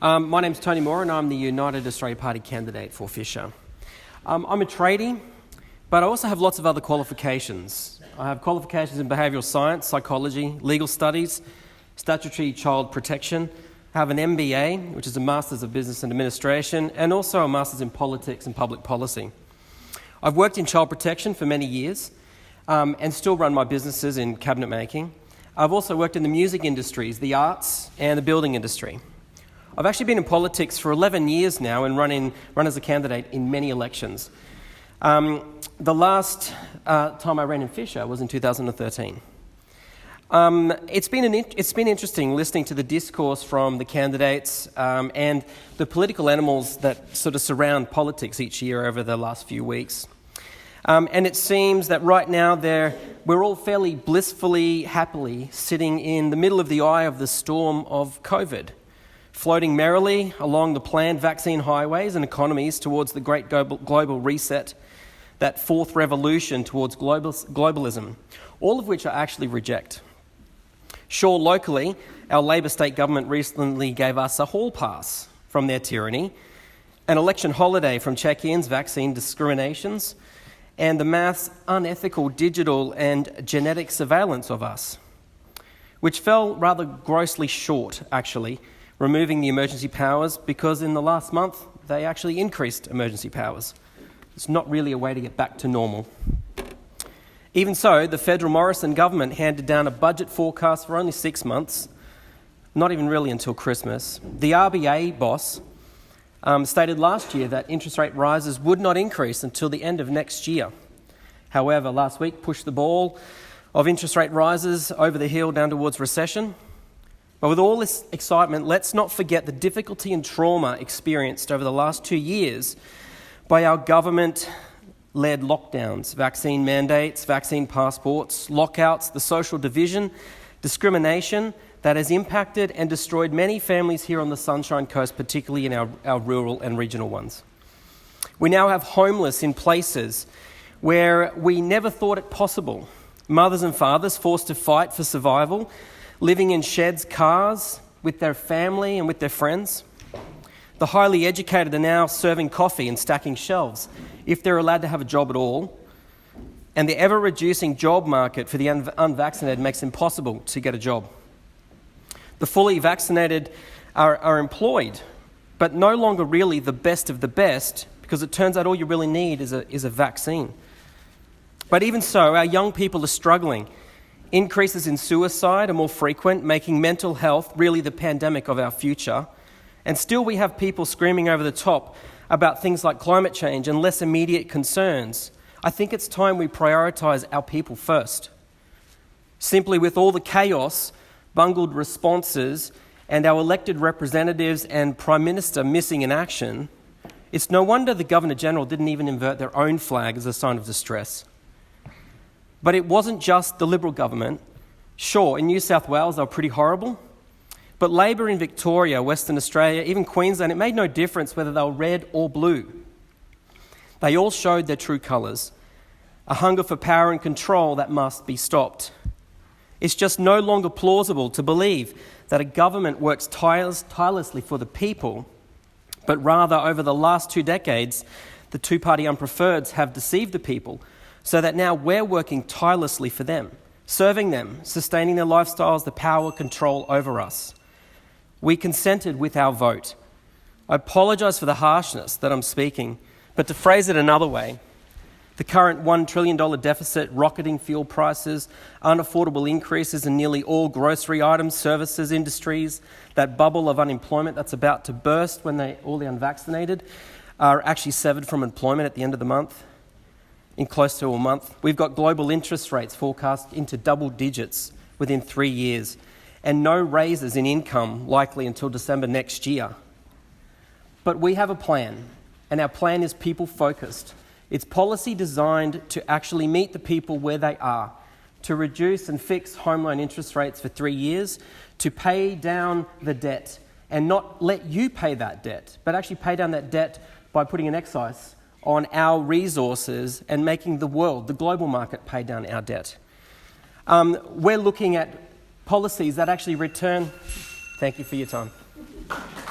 My name's Tony Moore and I'm the United Australia Party candidate for Fisher. I'm a tradie, but I also have lots of other qualifications. I have qualifications in behavioural science, psychology, legal studies, statutory child protection. I have an MBA, which is a Masters of Business and Administration, and also a Masters in Politics and Public Policy. I've worked in child protection for many years and still run my businesses in cabinet making. I've also worked in the music industries, the arts and the building industry. I've actually been in politics for 11 years now and run as a candidate in many elections. The last time I ran in Fisher was in 2013. It's been interesting listening to the discourse from the candidates and the political animals that sort of surround politics each year over the last few weeks. And it seems that right now we're all fairly blissfully, happily sitting in the middle of the eye of the storm of COVID, floating merrily along the planned vaccine highways and economies towards the great global reset, that fourth revolution towards globalism, all of which I actually reject. Sure, locally, our Labor state government recently gave us a hall pass from their tyranny, an election holiday from check-ins, vaccine discriminations, and the mass unethical digital and genetic surveillance of us, which fell rather grossly short, actually, removing the emergency powers, because in the last month they actually increased emergency powers. It's not really a way to get back to normal. Even so, the federal Morrison government handed down a budget forecast for only 6 months, not even really until Christmas. The RBA boss stated last year that interest rate rises would not increase until the end of next year. However, last week pushed the ball of interest rate rises over the hill down towards recession. But with all this excitement, let's not forget the difficulty and trauma experienced over the last 2 years by our government-led lockdowns, vaccine mandates, vaccine passports, lockouts, the social division, discrimination that has impacted and destroyed many families here on the Sunshine Coast, particularly in our rural and regional ones. We now have homeless in places where we never thought it possible. Mothers and fathers forced to fight for survival, living in sheds, cars, with their family and with their friends. The highly educated are now serving coffee and stacking shelves, if they're allowed to have a job at all. And the ever-reducing job market for the unvaccinated makes it impossible to get a job. The fully vaccinated are employed, but no longer really the best of the best, because it turns out all you really need is a vaccine. But even so, our young people are struggling. Increases in suicide are more frequent, making mental health really the pandemic of our future. And still we have people screaming over the top about things like climate change and less immediate concerns. I think it's time we prioritise our people first. Simply with all the chaos, bungled responses, and our elected representatives and Prime Minister missing in action, it's no wonder the Governor-General didn't even invert their own flag as a sign of distress. But it wasn't just the Liberal government. Sure, in New South Wales they were pretty horrible, but Labor in Victoria, Western Australia, even Queensland, it made no difference whether they were red or blue. They all showed their true colours, a hunger for power and control that must be stopped. It's just no longer plausible to believe that a government works tirelessly for the people, but rather over the last 2 decades, the two-party unpreferreds have deceived the people, so that now we're working tirelessly for them, serving them, sustaining their lifestyles, the power, control over us. We consented with our vote. I apologise for the harshness that I'm speaking, but to phrase it another way, the current $1 trillion deficit, rocketing fuel prices, unaffordable increases in nearly all grocery items, services, industries, that bubble of unemployment that's about to burst when all the unvaccinated are actually severed from employment at the end of the month, in close to a month. We've got global interest rates forecast into double digits within 3 years, and no raises in income likely until December next year. But we have a plan, and our plan is people-focused. It's policy designed to actually meet the people where they are, to reduce and fix home loan interest rates for 3 years, to pay down the debt, and not let you pay that debt, but actually pay down that debt by putting an excise on our resources and making the world, the global market, pay down our debt. We're looking at policies that actually return... Thank you for your time.